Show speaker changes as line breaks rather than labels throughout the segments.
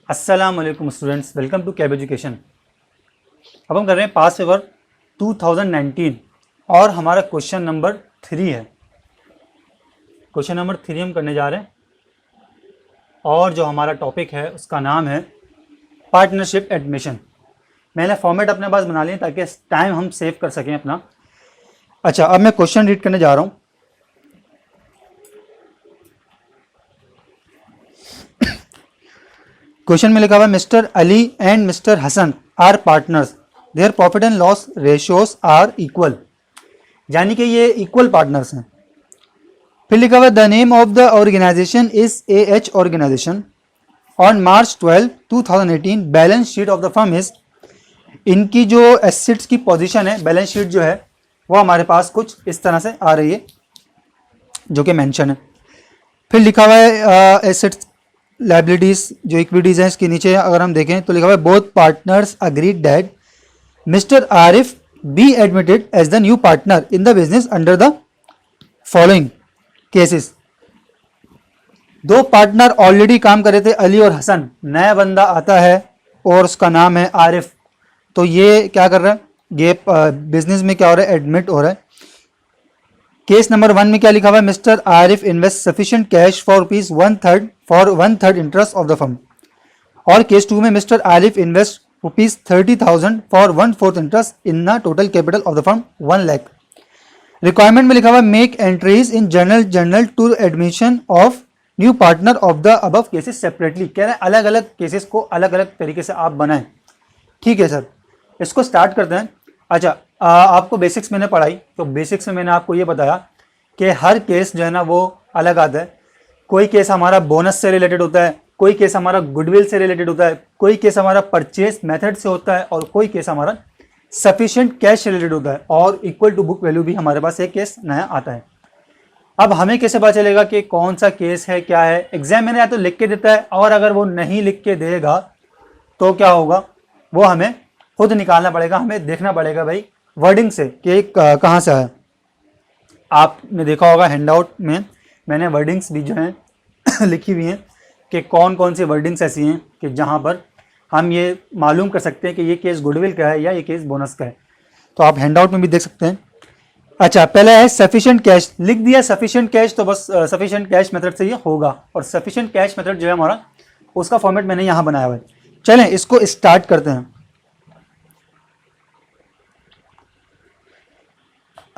अस्सलाम वालेकुम students, welcome to Cab Education. अब हम कर रहे हैं पास पेपर 2019 और हमारा क्वेश्चन नंबर 3 है। क्वेश्चन नंबर 3 हम करने जा रहे हैं और जो हमारा टॉपिक है उसका नाम है पार्टनरशिप एडमिशन। मैंने फॉर्मेट अपने पास बना लिया ताकि टाइम हम सेव कर सकें अपना। अच्छा, अब मैं क्वेश्चन रीड करने जा रहा हूँ। क्वेश्चन में लिखा हुआ है mister Ali and mister Hasan are partners, their profit and loss ratios are equal, यानी कि ये इक्वल पार्टनर्स हैं। फिर लिखा हुआ है the name of the organization is AH organization. On March 12, 2018 balance sheet of the firm is. इनकी जो एसेट्स की पोजीशन है, बैलेंस शीट जो है वो हमारे पास कुछ इस तरह से आ रही है जो कि मेंशन है। फिर लिखा हुआ है एसेट्स लाइबिलिटीज जो इक्विटीज हैं इसके नीचे अगर हम देखें तो लिखा हुआ है both partners agreed that mister Arif be admitted as the new partner in the business under the following cases. दो पार्टनर ऑलरेडी काम कर रहे थे, अली और हसन। नया बंदा आता है और उसका नाम है आरिफ, तो ये क्या कर रहा है, ये बिजनेस में क्या हो रहा है, एडमिट हो रहा है। केस नंबर 1 में क्या लिखा हुआ है, mister Arif invest sufficient cash for ₹1/3 interest of the firm. और केस 2 में mister Arif invest ₹30,000 for 1/4 interest in the total capital of the firm 1 lakh. Requirement में लिखा हुआ है make entries in journal to admission of new partner of the above cases separately. कह रहे हैं अलग अलग केसेस को अलग अलग तरीके से आप बनाएं। ठीक है सर, इसको स्टार्ट करते हैं। अच्छा, आपको बेसिक्स मैंने पढ़ाई तो बेसिक्स में मैंने आपको ये बताया कि हर केस जो है ना वो अलग आता है। कोई केस हमारा बोनस से रिलेटेड होता है, कोई केस हमारा गुडविल से रिलेटेड होता है, कोई केस हमारा परचेस मेथड से होता है और कोई केस हमारा सफिशिएंट कैश से रिलेटेड होता है। और इक्वल टू बुक वैल्यू भी हमारे पास एक केस नया आता है। अब हमें कैसे पता चलेगा कि कौन सा केस है, क्या है? एग्जाम में या तो लिख के देता है और अगर वो नहीं लिख के देगा तो क्या होगा, वो हमें खुद निकालना पड़ेगा। हमें देखना पड़ेगा भाई वर्डिंग से कि कहाँ से आया। आपने देखा होगा हैंडआउट में मैंने वर्डिंग्स भी जो हैं लिखी हुई हैं कि कौन कौन सी वर्डिंग्स ऐसी हैं कि जहाँ पर हम ये मालूम कर सकते हैं कि ये केस गुडविल का है या ये केस बोनस का है। तो आप हैंडआउट में भी देख सकते हैं। अच्छा, पहले है सफिशिएंट कैश, लिख दिया सफिशिएंट कैश, तो बस सफिशिएंट कैश मेथड से ये होगा। और सफिशिएंट कैश मेथड जो है हमारा उसका फॉर्मेट मैंने यहाँ बनाया हुआ है। चलें इसको स्टार्ट करते हैं।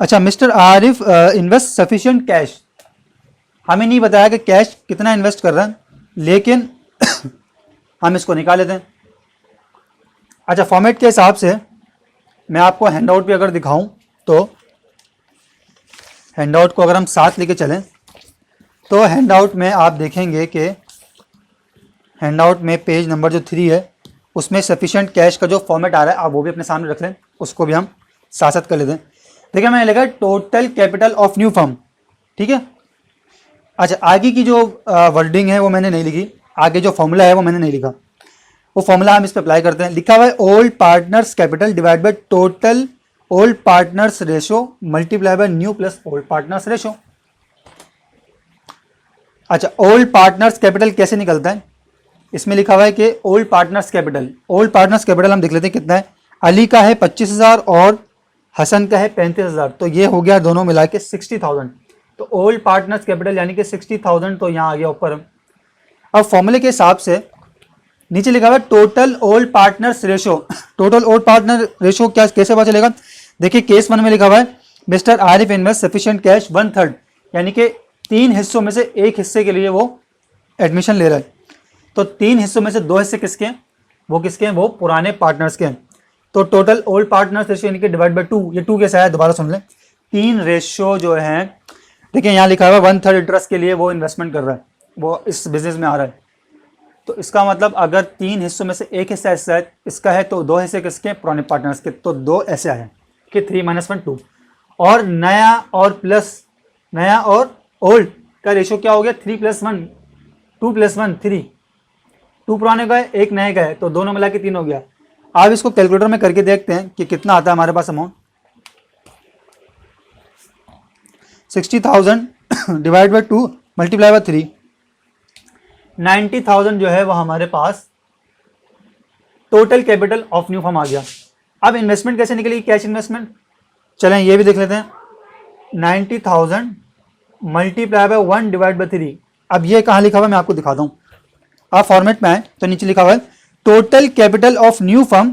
अच्छा, mister Arif invest sufficient cash, हमें नहीं बताया कि कैश कितना इन्वेस्ट कर रहा है, लेकिन हम इसको निकाल लेते हैं। अच्छा, फॉर्मेट के हिसाब से मैं आपको हैंडआउट पे अगर दिखाऊं तो हैंडआउट को अगर हम साथ लेके चलें तो हैंडआउट में आप देखेंगे कि हैंडआउट में पेज नंबर जो 3 है उसमें सफिशिएंट कैश का जो फॉर्मेट आ रहा है आप वो भी अपने सामने रख लें, उसको भी हम साथ साथ कर लेते हैं। देखिए मैंने लिखा total capital of new firm, ठीक है। अच्छा, आगे की जो वर्डिंग है वो मैंने नहीं लिखी, आगे जो फॉर्मूला है वो मैंने नहीं लिखा, वो फॉर्मूला हम इस पर अप्लाई करते हैं। लिखा हुआ है old partners capital divide by total old partners ratio multiply by new plus old partners ratio. अच्छा, ओल्ड पार्टनर्स कैपिटल कैसे निकलता है, इसमें लिखा हुआ है कि ओल्ड पार्टनर्स कैपिटल हम देख लेते हैं कितना है। अली का है 25,000 और हसन का है 35,000, तो ये हो गया दोनों मिला के 60,000। तो ओल्ड पार्टनर्स कैपिटल यानी कि 60,000 तो यहाँ आ गया ऊपर। अब फॉर्मूले के हिसाब से नीचे लिखा हुआ है total old partners ratio. Total old partner ratio क्या कैसे पता चलेगा, देखिए केस 1 में लिखा हुआ है mister Arif invest sufficient cash 1/3, यानी कि 3 हिस्सों में से एक हिस्से के लिए वो एडमिशन ले रहा है। तो 3 हिस्सों में से 2 हिस्से किसके हैं, वो किसके हैं, वो पुराने पार्टनर्स के हैं। तो टोटल ओल्ड पार्टनर्स रेशियो यानी कि डिवाइड बाय 2, ये 2 कैसे आया दोबारा सुन लें। 3 रेशियो जो है, देखिए यहाँ लिखा हुआ है 1/3 इंटरेस्ट के लिए वो इन्वेस्टमेंट कर रहा है, वो इस बिजनेस में आ रहा है। तो इसका मतलब अगर 3 हिस्सों में से एक हिस्सा इसका है तो 2 हिस्से किसके, पुराने पार्टनर्स के। तो 2 ऐसे आए कि 3 - 1 2। और नया और ओल्ड का रेशियो क्या हो गया, 3 + 1 2 + 1 3। 2 पुराने का है, 1 नए का है, तो दोनों मिला के 3 हो गया। आप इसको कैलकुलेटर में करके देखते हैं कि कितना आता है हमारे पास amount. 60,000 divide by 2 multiply by 3, 90,000 जो है वो हमारे पास total capital of new firm आ गया। अब इन्वेस्टमेंट कैसे निकलेगी, कैश इन्वेस्टमेंट, चलें ये भी देख लेते हैं। 90,000 मल्टीप्लाई बाय 1 डिवाइड बाय 3। अब ये कहाँ लिखा हुआ है मैं आपको दिखाता हूँ। आप फॉर्मेट में आए तो नीचे लिखा हुआ है total capital of new firm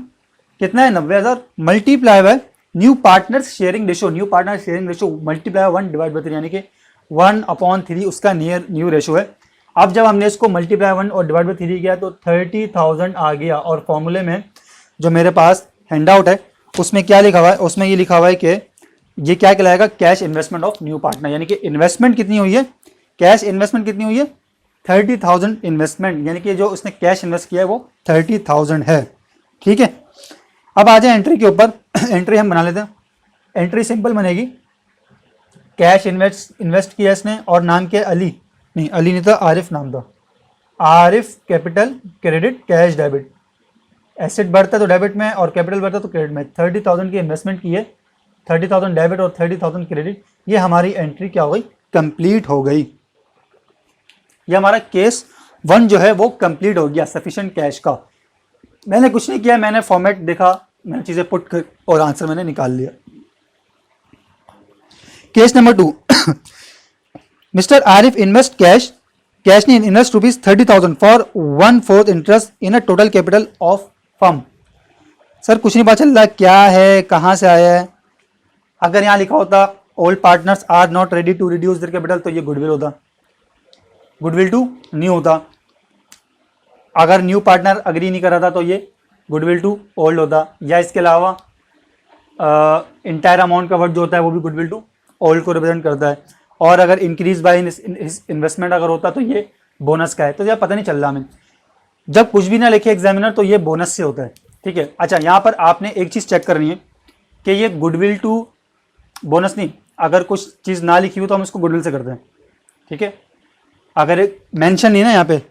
कितना है 90,000 multiply by new partners sharing ratio, new partner sharing ratio multiply 1 divide by 3 यानी कि 1/3 उसका न्यू रेशो है। अब जब हमने इसको मल्टीप्लाई 1 और डिवाइड बाय 3 किया तो 30,000 आ गया। और फॉर्मूले में जो मेरे पास हैंडआउट है उसमें क्या लिखा हुआ है, उसमें ये लिखा हुआ है कि ये क्या कहलाएगा, cash investment of new partner, यानी कि इन्वेस्टमेंट कितनी हुई है, कैश इन्वेस्टमेंट कितनी हुई है 30,000 इन्वेस्टमेंट, यानी कि जो उसने कैश इन्वेस्ट किया है वो 30,000 है। ठीक है, अब आ जाए एंट्री के ऊपर। एंट्री हम बना लेते हैं। एंट्री सिंपल बनेगी, कैश इन्वेस्ट किया इसने और नाम क्या अली, नहीं अली नहीं था, आरिफ नाम था, Arif capital credit cash debit, asset बढ़ता है तो डेबिट में और कैपिटल बढ़ता है तो क्रेडिट में। 30,000 की इन्वेस्टमेंट की है, 30,000 डेबिट और 30,000 क्रेडिट, ये हमारी एंट्री क्या हो गई, कंप्लीट हो गई। ये हमारा केस 1 जो है वो कंप्लीट हो गया सफिशिएंट कैश का। मैंने कुछ नहीं किया, मैंने फॉर्मेट देखा, मैंने चीज़ें पुट कर और आंसर मैंने निकाल लिया। Case number 2, mister Arif invest cash ने invest ₹30,000 for 1/4 interest in a total capital of firm. Sir कुछ नहीं पता चल रहा क्या है, कहाँ से आया है। अगर यहाँ लिखा होता old partners are not ready to reduce their capital तो ये गुडविल होता, गुडविल टू न्यू होता। अगर न्यू पार्टनर अग्री नहीं कर रहा था तो ये गुडविल टू ओल्ड होता, या इसके अलावा इंटायर अमाउंट का वर्ड जो होता है वो भी गुडविल टू ओल्ड को रिप्रेजेंट करता है। और अगर इंक्रीज बाय इन्वेस्टमेंट अगर होता तो ये बोनस का है। तो यार पता नहीं चल रहा हमें, जब कुछ भी ना लिखे एग्जामिनर तो ये बोनस से होता है। ठीक है, अच्छा यहाँ पर आपने एक चीज़ चेक करनी है कि ये गुडविल टू बोनस नहीं, अगर कुछ चीज़ ना लिखी हो तो हम इसको गुडविल से करते हैं। ठीक है, अगर एक मेंशन नहीं ना यहाँ पे,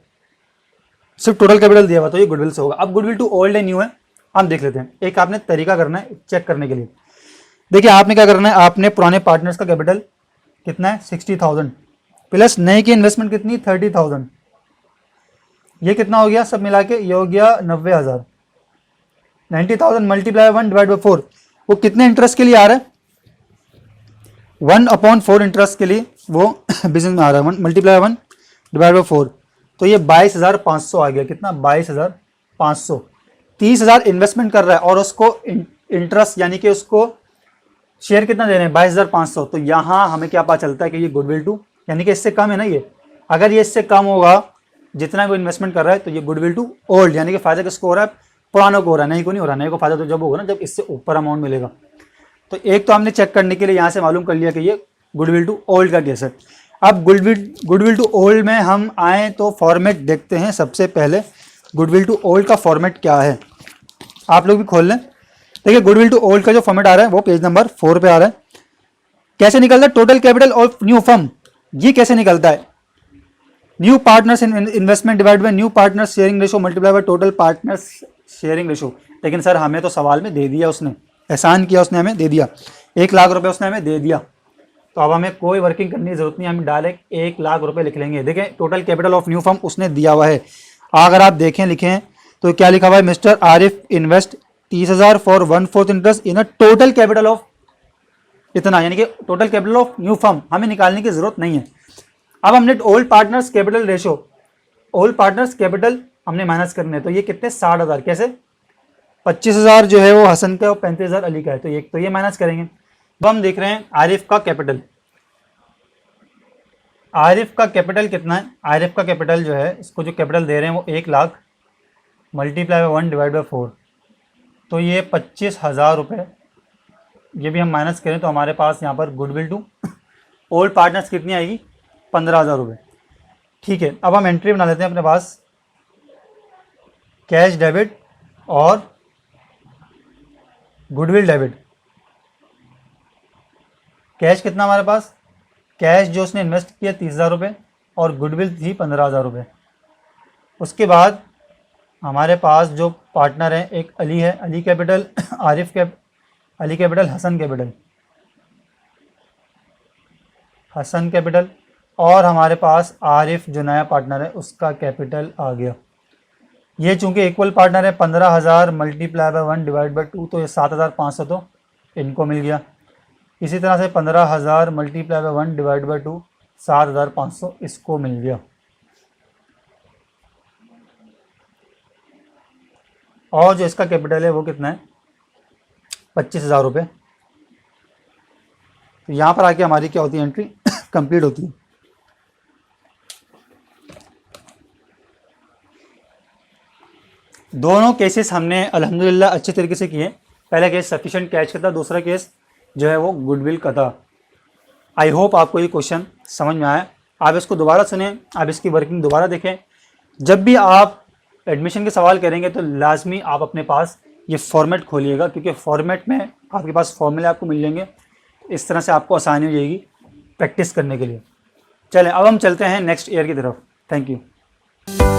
सिर्फ टोटल कैपिटल दिया हुआ तो ये गुडविल से होगा। अब गुडविल टू ओल्ड है न्यू है, हम देख लेते हैं। एक आपने तरीका करना है चेक करने के लिए। देखिए आपने क्या करना है, आपने पुराने पार्टनर्स का कैपिटल कितना है 60,000 प्लस नए की इन्वेस्टमेंट कितनी 30,000, ये कितना हो गया सब मिला के, ये हो गया 90,000। 90,000 मल्टीप्लाई 1 डिवाइड बाई 4, वो कितने इंटरेस्ट के लिए आ रहा है 1/4 इंटरेस्ट के लिए वो बिजनेस में आ रहा है। 1 मल्टीप्लाई 1 डिवाइड बाई 4 तो ये 22,500 आ गया। कितना 22,500। 30,000 इन्वेस्टमेंट कर रहा है और उसको इंटरेस्ट यानी कि उसको शेयर कितना दे रहे हैं 22,500। तो यहाँ हमें क्या पता चलता है कि ये गुडविल टू यानी कि इससे कम है ना ये। अगर ये इससे कम होगा जितना भी इन्वेस्टमेंट कर रहा है तो ये गुडविल टू ओल्ड यानी कि फायदा किसको हो रहा है, पुरानों को हो रहा है, नई को नहीं हो रहा। नई को फायदा तो जब होगा ना जब इससे ऊपर अमाउंट मिलेगा। तो एक तो हमने चेक करने के लिए यहाँ से मालूम कर लिया कि ये गुडविल टू ओल्ड का केस है। अब गुडविल टू ओल्ड में हम आए तो फॉर्मेट देखते हैं। सबसे पहले गुडविल टू ओल्ड का फॉर्मेट क्या है आप लोग भी खोल लें। देखिए गुडविल टू ओल्ड का जो फॉर्मेट आ रहा है वो पेज नंबर 4 पे आ रहा है। कैसे निकलता है total capital of new firm, ये कैसे निकलता है new partners investment divide by new partners sharing ratio multiply by total partners sharing ratio. लेकिन सर हमें तो सवाल में दे दिया, उसने एहसान किया, उसने हमें दे दिया 1 लाख रुपए उसने हमें दे दिया। तो अब हमें कोई वर्किंग करने की जरूरत नहीं, हम डायरेक्ट 1 लाख रुपए लिख लेंगे। देखें total capital of new firm उसने दिया हुआ है। अगर आप देखें लिखें तो क्या लिखा हुआ है, mister Arif invest 30,000 for 1/4 interest in a total capital of इतना, यानी कि total capital of new firm हमें निकालने की जरूरत नहीं है। अब हमने old partners capital ratio, old partners capital हमने माइनस करने हैं। तो ये कितने 60,000, कैसे 25,000 जो है वो हसन का और 35,000 अली का है। तो ये माइनस करेंगे। अब हम देख रहे हैं आरिफ का कैपिटल, आरिफ का कैपिटल कितना है। आरिफ का कैपिटल जो है इसको जो कैपिटल दे रहे हैं वो 1 lakh multiply by 1 divide by 4 तो ये 25,000 रुपये। ये भी हम माइनस करें तो हमारे पास यहाँ पर गुडविल टू ओल्ड पार्टनर्स कितनी आएगी 15,000 रुपये। ठीक है, अब हम एंट्री बना लेते हैं अपने पास कैश डेबिट और गुडविल डेबिट। कैश कितना हमारे पास, कैश जो उसने इन्वेस्ट किया 30,000 रुपये और गुडविल थी 15,000 रुपये। उसके बाद हमारे पास जो पार्टनर है एक अली है, Ali capital Arif Ali capital Hasan capital, Hasan capital और हमारे पास आरिफ जो नया पार्टनर है उसका कैपिटल आ गया। ये चूंकि इक्वल पार्टनर है, 15,000 मल्टीप्लाई बाय 1 डिवाइड बाई 2, तो ये 7,500 तो इनको मिल गया। इसी तरह से 15,000 मल्टीप्लाई बाय 1 डिवाइड बाई 2, 7,500 इसको मिल गया। और जो इसका कैपिटल है वो कितना है, 25,000 रुपये। तो यहाँ पर आके हमारी क्या होती है, एंट्री कंप्लीट होती है। दोनों केसेस हमने अल्हम्दुलिल्लाह अच्छे तरीके से किए। पहला केस सफिशिएंट कैश का था, दूसरा केस जो है वो गुडविल का था। आई होप आपको ये क्वेश्चन समझ में आया। आप इसको दोबारा सुनें, आप इसकी वर्किंग दोबारा देखें। जब भी आप एडमिशन के सवाल करेंगे तो लाजमी आप अपने पास ये फॉर्मेट खोलिएगा, क्योंकि फॉर्मेट में आपके पास फॉर्मूले आपको मिल जाएंगे। इस तरह से आपको आसानी हो जाएगी प्रैक्टिस करने के लिए। चलें अब हम चलते हैं नेक्स्ट ईयर की तरफ। Thank you.